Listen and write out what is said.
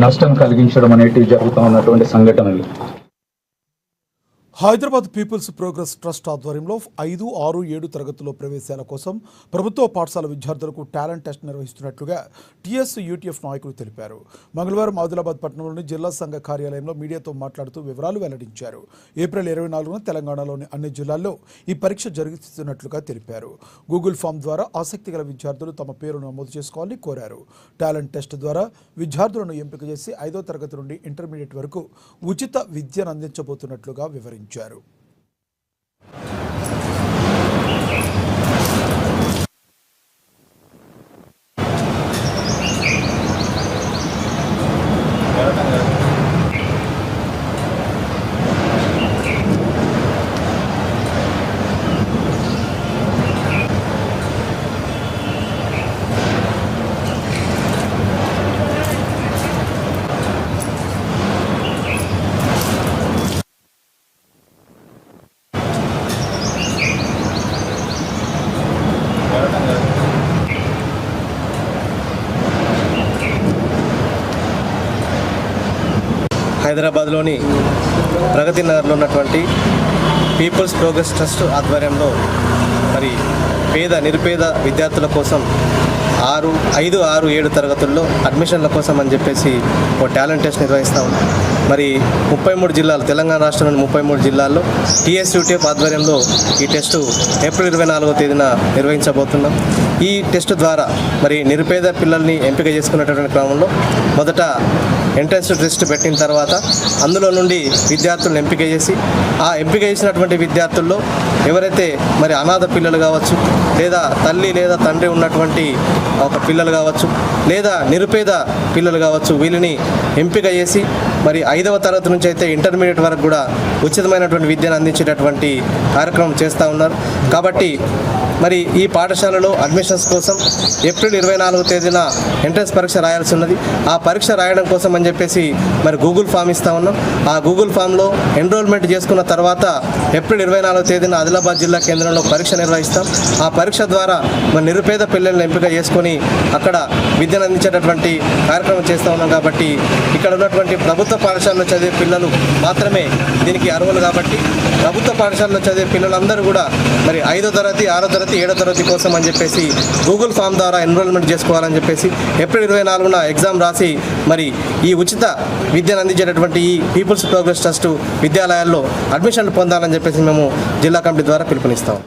నష్టం కలిగించడం అనేటివి జరుగుతూ ఉన్నటువంటి సంఘటనలు. హైదరాబాద్ పీపుల్స్ ప్రోగ్రెస్ ట్రస్ట్ ఆధ్వర్యంలో 5, 6, 7 తరగతుల్లో ప్రవేశాల కోసం ప్రభుత్వ పాఠశాల విద్యార్థులకు టాలెంట్ టెస్ట్ నిర్వహిస్తున్నట్లుగా టీఎస్ యూటీఎఫ్ నాయకులు తెలిపారు. మంగళవారం ఆదిలాబాద్ పట్టణంలోని జిల్లా సంఘ కార్యాలయంలో మీడియాతో మాట్లాడుతూ వివరాలు వెల్లడించారు. ఏప్రిల్ 24న తెలంగాణలోని అన్ని జిల్లాల్లో ఈ పరీక్ష జరుగుతున్నట్లుగా తెలిపారు. గూగుల్ ఫామ్ ద్వారా ఆసక్తి గల విద్యార్థులు తమ పేరు నమోదు చేసుకోవాలని కోరారు. టాలెంట్ టెస్ట్ ద్వారా విద్యార్థులను ఎంపిక చేసి 5వ తరగతి నుండి ఇంటర్మీడియట్ వరకు ఉచిత విద్యను అందించబోతున్నట్లుగా వివరించారు. హైదరాబాద్లోని ప్రగతి నగర్లో ఉన్నటువంటి పీపుల్స్ ప్రోగ్రెస్ ట్రస్ట్ ఆధ్వర్యంలో మరి నిరుపేద విద్యార్థుల కోసం 5, 6, 7 తరగతుల్లో అడ్మిషన్ల కోసం అని చెప్పేసి ఓ టాలెంట్ టెస్ట్ నిర్వహిస్తూ ఉన్నాం. మరి 33 జిల్లాలు, తెలంగాణ రాష్ట్రంలోని 33 జిల్లాల్లో టీఎస్ యూటీఎఫ్ ఆధ్వర్యంలో ఈ టెస్టు ఏప్రిల్ 24వ తేదీన నిర్వహించబోతున్నాం. ఈ టెస్ట్ ద్వారా మరి నిరుపేద పిల్లల్ని ఎంపిక చేసుకున్నటువంటి క్రమంలో మొదట ఎంట్రన్స్ టెస్ట్ పెట్టిన తర్వాత అందులో నుండి విద్యార్థులను ఎంపిక చేసి ఆ ఎంపిక చేసినటువంటి విద్యార్థుల్లో ఎవరైతే మరి అనాథ పిల్లలు కావచ్చు, లేదా తల్లి లేదా తండ్రి ఉన్నటువంటి ఒక పిల్లలు కావచ్చు, లేదా నిరుపేద పిల్లలు కావచ్చు, వీళ్ళని ఎంపిక చేసి మరి 5వ తరగతి నుంచి అయితే ఇంటర్మీడియట్ వరకు కూడా ఉచితమైనటువంటి విద్యను అందించేటటువంటి కార్యక్రమం చేస్తూ ఉన్నారు. కాబట్టి మరి ఈ పాఠశాలలో అడ్మిషన్స్ కోసం ఏప్రిల్ 24వ తేదీన ఎంట్రన్స్ పరీక్ష రాయాల్సి ఉన్నది. ఆ పరీక్ష రాయడం కోసం అని చెప్పేసి మరి గూగుల్ ఫామ్ ఇస్తూ ఉన్నాం. ఆ గూగుల్ ఫామ్లో ఎన్రోల్మెంట్ చేసుకున్న తర్వాత ఏప్రిల్ 24వ తేదీన ఆదిలాబాద్ జిల్లా కేంద్రంలో పరీక్ష నిర్వహిస్తాం. ఆ పరీక్ష ద్వారా మరి నిరుపేద పిల్లల్ని ఎంపిక చేసుకొని అక్కడ విద్యను అందించేటటువంటి కార్యక్రమం చేస్తూ ఉన్నాం. కాబట్టి ఇక్కడ ఉన్నటువంటి ప్రభుత్వ పాఠశాలలో చదివే పిల్లలు మాత్రమే దీనికి అర్హులు. కాబట్టి ప్రభుత్వ పాఠశాలలో చదివే పిల్లలందరూ కూడా మరి 5వ తరగతి, 6వ తరగతి, 7వ తరగతి కోసం అని చెప్పేసి గూగుల్ ఫామ్ ద్వారా ఎన్రోల్మెంట్ చేసుకోవాలని చెప్పేసి ఏప్రిల్ 24న ఎగ్జామ్ రాసి మరి ఈ ఉచిత విద్యను అందించేటటువంటి ఈ పీపుల్స్ ప్రోగ్రెస్ ట్రస్ట్ విద్యాలయాల్లో అడ్మిషన్లు పొందాలని చెప్పేసి మేము జిల్లా కమిటీ ద్వారా పిలుపునిస్తాం.